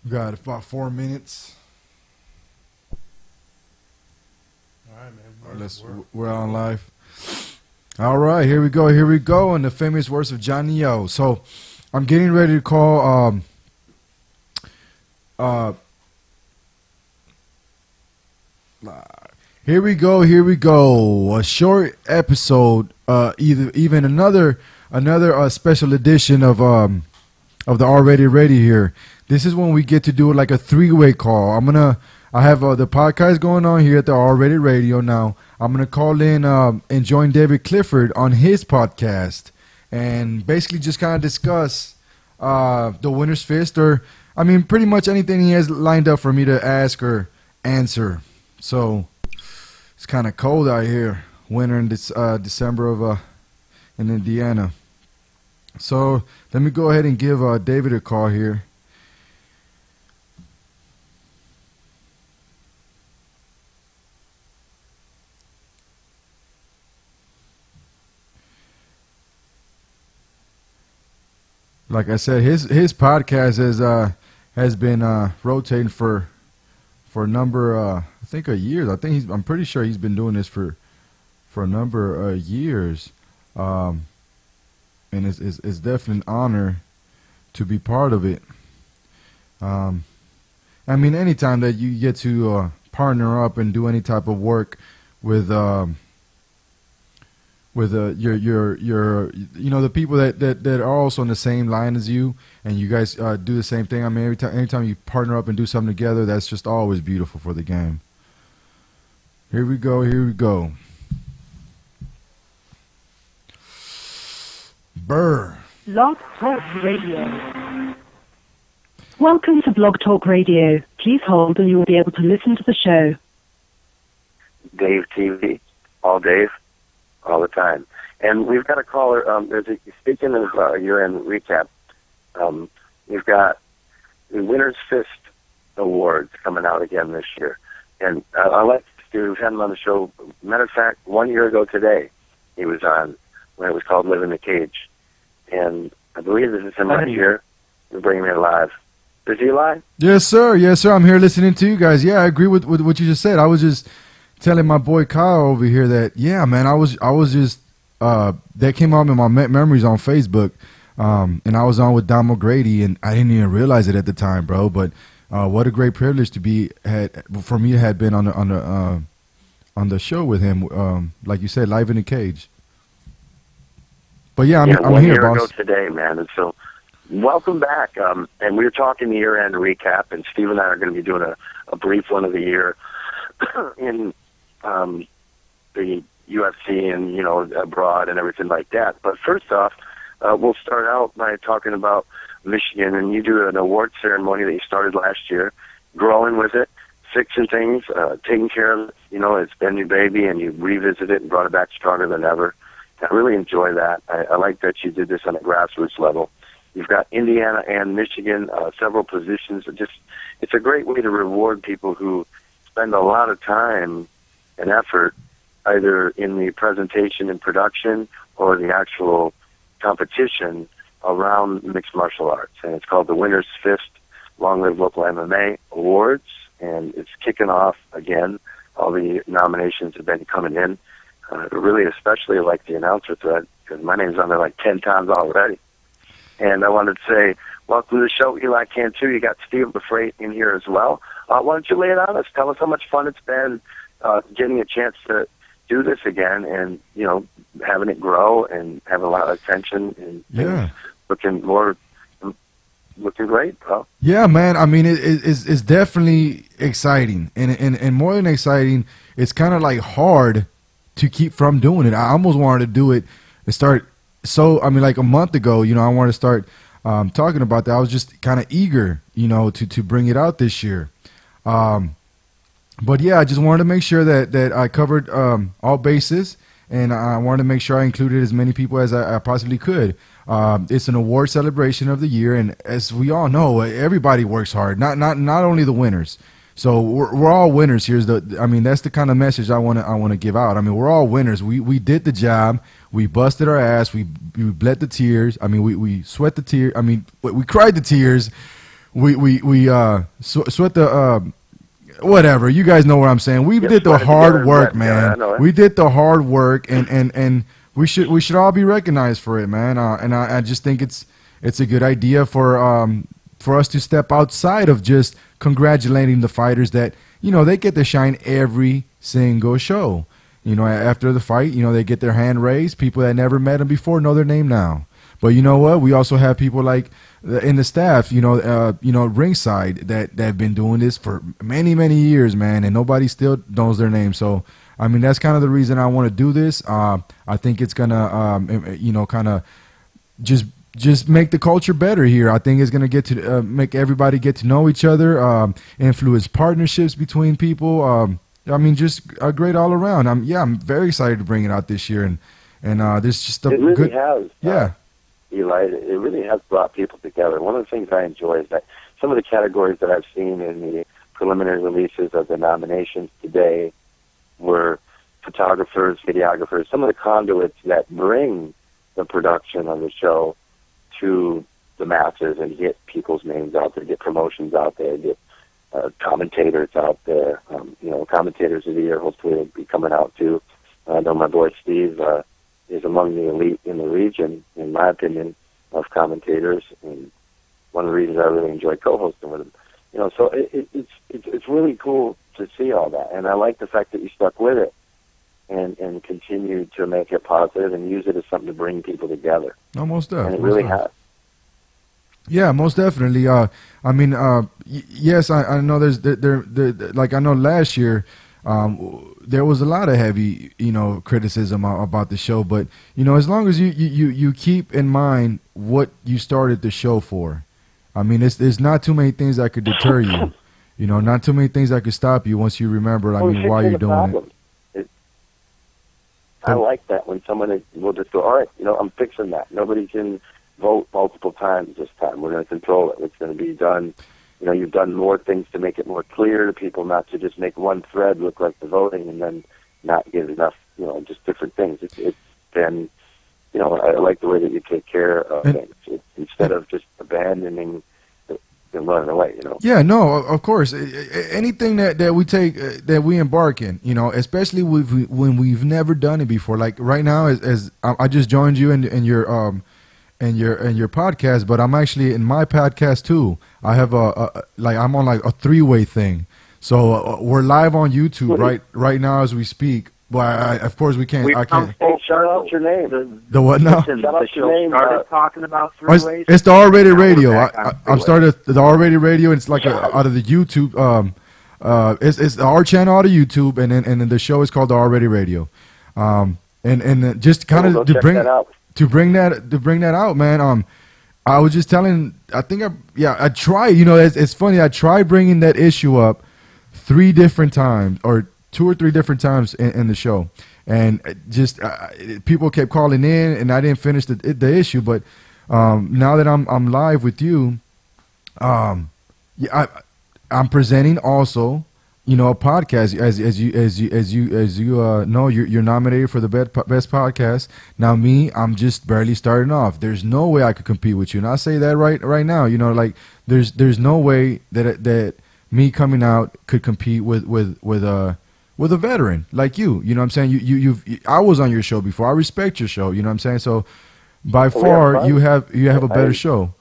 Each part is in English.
We got about 4 minutes. All right, man. We're on live. All right, here we go. Here we go. And the famous words of Johnny O. So I'm getting ready to call. Here we go. Here we go. A short episode. Even another special edition of the Already Ready here. This is when we get to do like a three-way call. I have the podcast going on here at the Already Radio now. I'm gonna call in and join David Clifford on his podcast and basically just kind of discuss the winner's fist, or I mean pretty much anything he has lined up for me to ask or answer. So it's kind of cold out here, winter in this December of in Indiana. So let me go ahead and give David a call here. Like I said, his podcast has been rotating for a number I think of years. I'm pretty sure he's been doing this for a number of years, and it's definitely an honor to be part of it. I mean, anytime that you get to partner up and do any type of work with your the people that are also on the same line as you, and you guys do the same thing. I mean, anytime you partner up and do something together, that's just always beautiful for the game. Here we go. Here we go. Burr. Blog Talk Radio. Welcome to Blog Talk Radio. Please hold and you will be able to listen to the show. Dave TV. All Dave. All the time. And we've got a caller. Speaking of year-end recap, we've got the Winner's Fist Awards coming out again this year. And I like to have him on the show. Matter of fact, 1 year ago today, he was on when it was called Live in the Cage. And I believe this is him right here. We're bringing him live. Is he live? Yes, sir. Yes, sir. I'm here listening to you guys. Yeah, I agree with what you just said. I was just telling my boy Kyle over here that, yeah, man, I was just that came up in my memories on Facebook, and I was on with Dom O'Grady, and I didn't even realize it at the time, bro. But what a great privilege to be for me had been on the show with him, like you said, Live in the Cage. But yeah, I'm here, boss. 1 year ago today, man, and so welcome back. And we were talking the year-end recap, and Steve and I are going to be doing a brief one of the year in the UFC and, abroad and everything like that. But first off, we'll start out by talking about Michigan, and you do an award ceremony that you started last year, growing with it, fixing things, taking care of it. It's been your baby, and you revisit it and brought it back stronger than ever. I really enjoy that. I like that you did this on a grassroots level. You've got Indiana and Michigan, several positions. It's a great way to reward people who spend a lot of time and effort either in the presentation and production or the actual competition around mixed martial arts. And it's called the Winner's Fist Long Live Local MMA Awards, and it's kicking off again. All the nominations have been coming in. Really, especially like the announcer thread, because my name's on there like 10 times already. And I wanted to say, welcome to the show, Eli Cantu. You got Steve LaFrate in here as well. Why don't you lay it on us? Tell us how much fun it's been getting a chance to do this again, and having it grow and having a lot of attention and looking great, bro. Yeah, man. I mean, it's definitely exciting, and more than exciting, it's kind of like hard to keep from doing it. I almost wanted to do it and start. So I mean, like a month ago, I wanted to start talking about that. I was just kind of eager, to bring it out this year. But yeah, I just wanted to make sure that I covered all bases, and I wanted to make sure I included as many people as I possibly could. It's an award celebration of the year, and as we all know, everybody works hard. Not only the winners. So we're all winners. That's the kind of message I want to give out. I mean, we're all winners. We did the job. We busted our ass. We bled the tears. I mean, we sweat the tears. I mean, we cried the tears. sweat the whatever. You guys know what I'm saying. We did the hard work, man. We did the hard work, and we should all be recognized for it, man. And I just think it's a good idea for us to step outside of just congratulating the fighters that, you know, they get to shine every single show. You know, after the fight, you know, they get their hand raised. People that never met them before know their name now. But you know what? We also have people like in the staff, you know, ringside that have been doing this for many, many years, man, and nobody still knows their name. So, I mean, that's kind of the reason I want to do this. I think it's gonna, you know, kind of just make the culture better here. I think it's gonna get to make everybody get to know each other, influence partnerships between people. I mean, just a great all around. I'm very excited to bring it out this year, and this just a it really good, has. Yeah. Eli, it really has brought people together. One of the things I enjoy is that some of the categories that I've seen in the preliminary releases of the nominations today were photographers, videographers, some of the conduits that bring the production of the show to the masses and get people's names out there, get promotions out there, get commentators out there. You know, commentators of the year hopefully will be coming out too. I know my boy Steve is among the elite in the region, in my opinion, of commentators, and one of the reasons I really enjoy co-hosting with him. You know, so it's really cool to see all that, and I like the fact that you stuck with it and continue to make it positive and use it as something to bring people together. Almost there, and it really has. Yeah, most definitely. I mean, yes, I know there's there like I know last year. There was a lot of heavy, you know, criticism about the show, but you know, as long as you keep in mind what you started the show for, I mean, there's not too many things that could deter you, you know, not too many things that could stop you once you remember, I mean, why you're doing it. I like that when someone will just go, all right, you know, I'm fixing that. Nobody can vote multiple times this time. We're going to control it. It's going to be done. You know, you've done more things to make it more clear to people, not to just make one thread look like the voting and then not give enough, you know, just different things. It's been, you know, I like the way that you take care of things instead of just abandoning and running away, you know. Yeah, no, of course. Anything that we take, that we embark in, you know, especially when we've never done it before. Like right now, as I just joined you in your podcast, but I'm actually in my podcast too. I have I'm on like a 3-way thing, so we're live on YouTube right now as we speak. But of course we can't. I can't. Hey, shout out your name. The what now? Listen, the show started talking about 3-ways. It's the R-rated radio. I'm started the R-rated radio. And it's like out of the YouTube. It's the R channel out of YouTube, and then the show is called the R-rated radio. And just kind of to bring that out, man. I was just telling. I tried. You know, it's funny. I tried bringing that issue up 3 different times, or 2 or 3 different times in the show, and just people kept calling in, and I didn't finish the issue. But now that I'm live with you, I'm presenting also. You know, a podcast, as you know, you're nominated for the best podcast. Now, I'm just barely starting off. There's no way I could compete with you, and I say that right now. You know, like there's no way that me coming out could compete with a veteran like you. You know what I'm saying? I was on your show before. I respect your show. You know what I'm saying? So by far, you have a better show.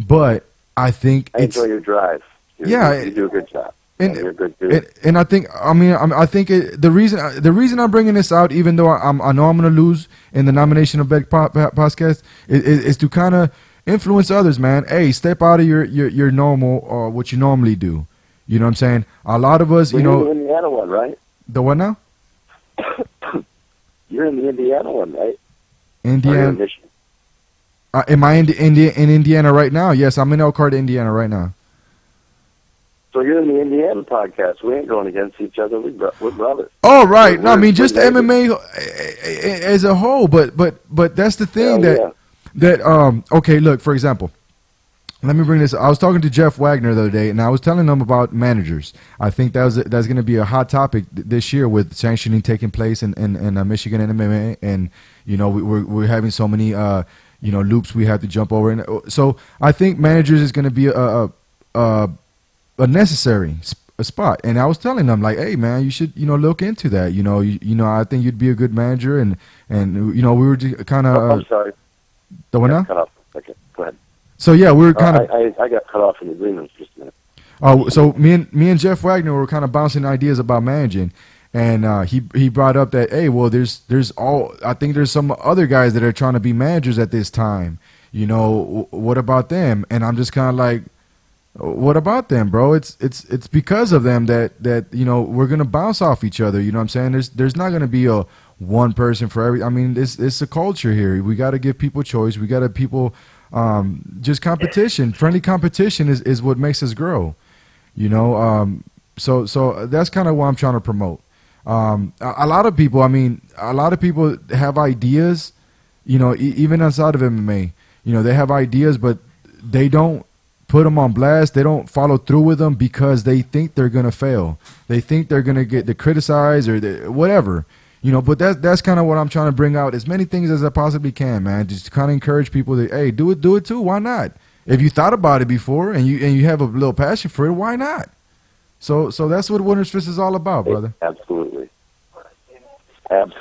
But I think I enjoy your drive. You do a good job. And I think I think the reason I'm bringing this out, even though I know I'm going to lose in the nomination of Best Podcast, is to kind of influence others, man. Hey, step out of your normal what you normally do. You know what I'm saying? A lot of us, you know, you're in the Indiana one, right? The what now? You're in the Indiana one, right? Indiana. Am I in Indiana right now? Yes, I'm in Elkhart, Indiana right now. So you're in the Indiana podcast. We ain't going against each other. We're brothers. Oh, right. No, I mean, just MMA as a whole. But that's the thing okay, look, for example, let me bring this. I was talking to Jeff Wagner the other day, and I was telling him about managers. I think that's going to be a hot topic this year with sanctioning taking place in Michigan and MMA. And, you know, we're having so many, loops we have to jump over. And so I think managers is going to be a necessary a spot. And I was telling them like, hey man, you should look into that. I think you'd be a good manager. And we were just kind of. I'm sorry. The one now? Cut off. Okay, go ahead. So yeah, we were kind of. I got cut off in the agreement just a minute. Oh, so me and Jeff Wagner were kind of bouncing ideas about managing, and he brought up that, hey, well, I think there's some other guys that are trying to be managers at this time. What about them? And I'm just kind of like, what about them, bro? It's because of them that we're gonna bounce off each other. You know what I'm saying? There's not gonna be a one person for every. I mean, it's a culture here. We got to give people choice. We got to people just competition. Friendly competition is what makes us grow. So that's kind of what I'm trying to promote. A lot of people have ideas. Even outside of MMA, they have ideas, but they don't put them on blast. They don't follow through with them because they think they're gonna fail. They think they're gonna get criticized or whatever. But that's kind of what I'm trying to bring out, as many things as I possibly can, man. Just kind of encourage people that, hey, do it too. Why not? If you thought about it before and you have a little passion for it, why not? So that's what Winner's Fist is all about, brother. Absolutely. And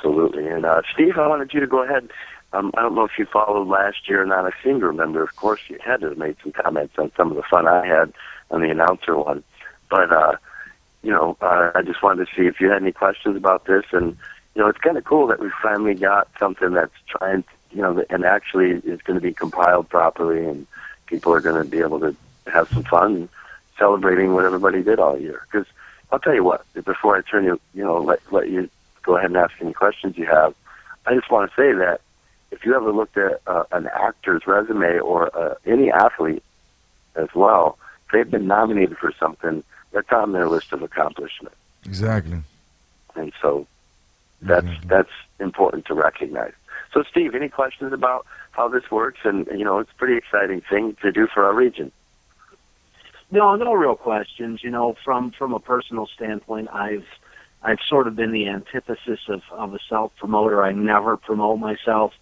Steve, I wanted you to go ahead. I don't know if you followed last year or not. I seem to remember, of course, you had to have made some comments on some of the fun I had on the announcer one. But, I just wanted to see if you had any questions about this. And, it's kind of cool that we finally got something that's trying, and actually is going to be compiled properly, and people are going to be able to have some fun celebrating what everybody did all year. Because I'll tell you what, before I turn let you go ahead and ask any questions you have, I just want to say that if you ever looked at an actor's resume or any athlete as well, if they've been nominated for something, that's on their list of accomplishment. Exactly. And so that's important to recognize. So, Steve, any questions about how this works? And, it's a pretty exciting thing to do for our region. No real questions. From a personal standpoint, I've sort of been the antithesis of a self-promoter. I never promote myself.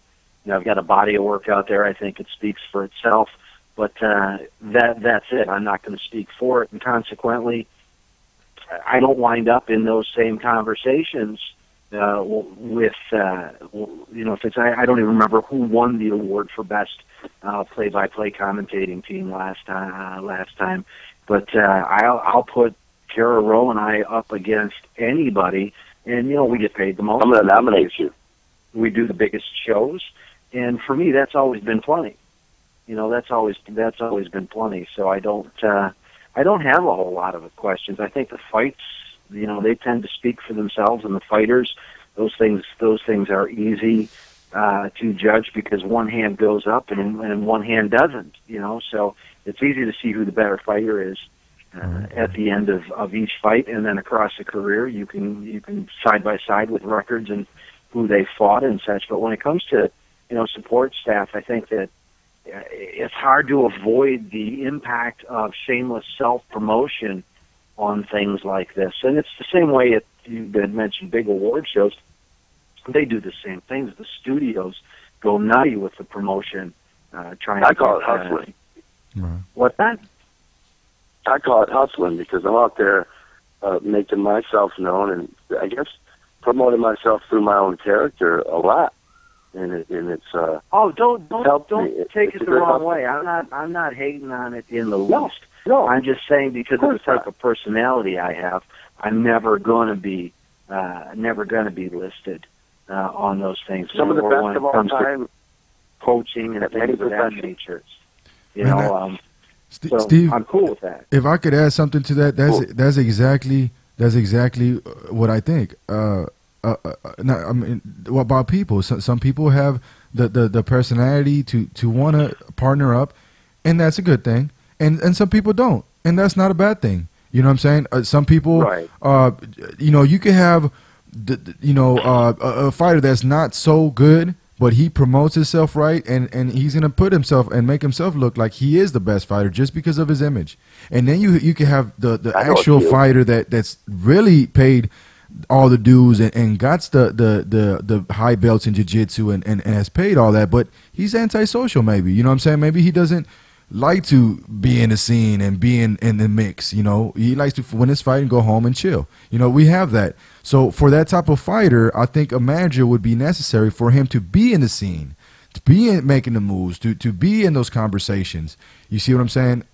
I've got a body of work out there. I think it speaks for itself. But that's it. I'm not going to speak for it. And consequently, I don't wind up in those same conversations with, if it's, I don't even remember who won the award for best play-by-play commentating team last time. But I'll put Kara Rowe and I up against anybody, and we get paid the most. I'm going to nominate you. We do the biggest shows, and for me, that's always been plenty. That's always been plenty. So I don't have a whole lot of questions. I think the fights, they tend to speak for themselves, and the fighters, those things are easy to judge because one hand goes up and one hand doesn't. So it's easy to see who the better fighter is at the end of each fight, and then across a career, you can side by side with records and who they fought and such. But when it comes to support staff, I think that it's hard to avoid the impact of shameless self-promotion on things like this. And it's the same way you had mentioned big award shows. They do the same things. The studios go nutty with the promotion. I call it hustling. What's that? I call it hustling because I'm out there making myself known and I guess promoting myself through my own character a lot. And it's don't take it the wrong way. I'm not hating on it in the least. No, I'm just saying because of the type of personality I have, I'm never going to be listed on those things. Some of the best of all time, coaching and things of that nature. Steve, I'm cool with that. If I could add something to that, that's exactly what I think. What about people? Some people have the personality to want to partner up, and that's a good thing. And some people don't, and that's not a bad thing. You know what I'm saying? Some people, right. You can have, a fighter that's not so good, but he promotes himself right, and he's gonna put himself and make himself look like he is the best fighter just because of his image. And then you can have the actual fighter that's really paid all the dues and got the high belts in jiu-jitsu and has paid all that, but he's antisocial maybe. You know what I'm saying? Maybe he doesn't like to be in the scene and be in the mix. You know, he likes to win his fight and go home and chill. You know, we have that. So for that type of fighter, I think a manager would be necessary for him to be in the scene, to be making the moves, to be in those conversations. You see what I'm saying?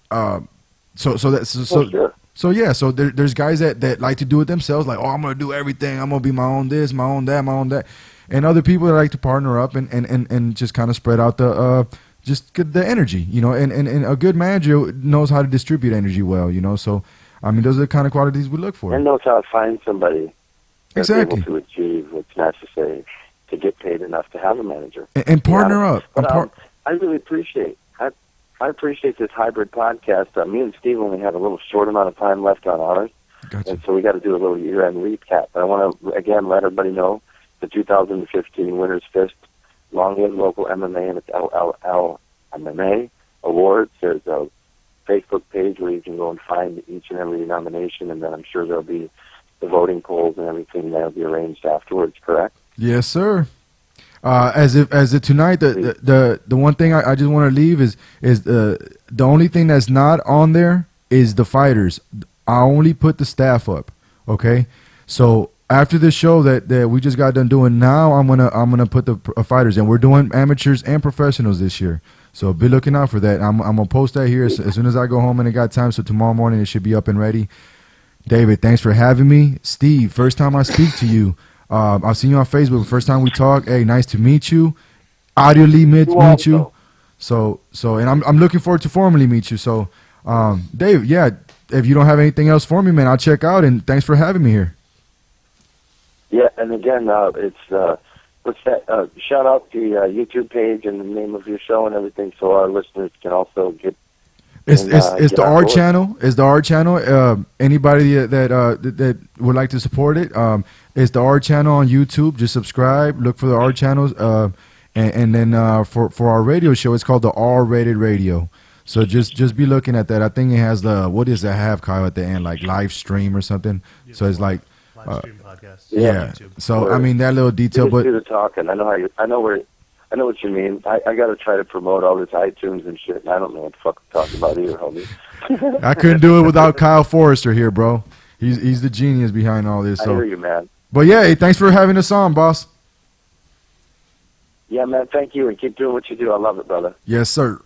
So yeah, so there's guys that like to do it themselves, like, oh, I'm gonna do everything, I'm gonna be my own this, my own that, my own that, and other people that like to partner up and just kind of spread out the the energy, you know, and a good manager knows how to distribute energy well, you know. So I mean, those are the kind of qualities we look for. And knows how to find somebody that's exactly able to achieve what's necessary to get paid enough to have a manager and partner up. But I really appreciate. I appreciate this hybrid podcast. Me and Steve only have a little short amount of time left on ours, Gotcha. And so we got to do a little year-end recap. But I want to, again, let everybody know the 2015 Winners Fist Long Live Local MMA and its LLMMA Awards. There's a Facebook page where you can go and find each and every nomination, and then I'm sure there'll be the voting polls and everything that'll be arranged afterwards, correct? Yes, sir. As of tonight, the one thing I just want to leave is the only thing that's not on there is the fighters. I only put the staff up. Okay, so after this show that we just got done doing, now I'm gonna put the fighters in. We're doing amateurs and professionals this year, so be looking out for that. I'm gonna post that here as soon as I go home and I got time. So tomorrow morning it should be up and ready. David, thanks for having me. Steve, first time I speak to you. I've seen you on Facebook. First time we talk. Hey, nice to meet you. Audibly meet you. So, and I'm looking forward to formally meet you. So, Dave, yeah, if you don't have anything else for me, man, I'll check out. And thanks for having me here. Yeah, and again, it's what's that? Shout out the YouTube page and the name of your show and everything, so our listeners can also get. It's the R channel. It's the R channel. Anybody that would like to support it, it's the R channel on YouTube. Just subscribe. Look for the R channels. And then for our radio show, it's called the R-Rated Radio. So just be looking at that. I think it has what does it have, Kyle, at the end, like live stream or something. Yeah, so it's like live stream podcast. Yeah. So I mean that little detail, but do the talking. I know what you mean. I got to try to promote all this iTunes and shit. And I don't know what the fuck I'm talking about either, homie. I couldn't do it without Kyle Forrester here, bro. He's the genius behind all this. So. I hear you, man. But yeah, hey, thanks for having us on, boss. Yeah, man. Thank you, and keep doing what you do. I love it, brother. Yes, sir.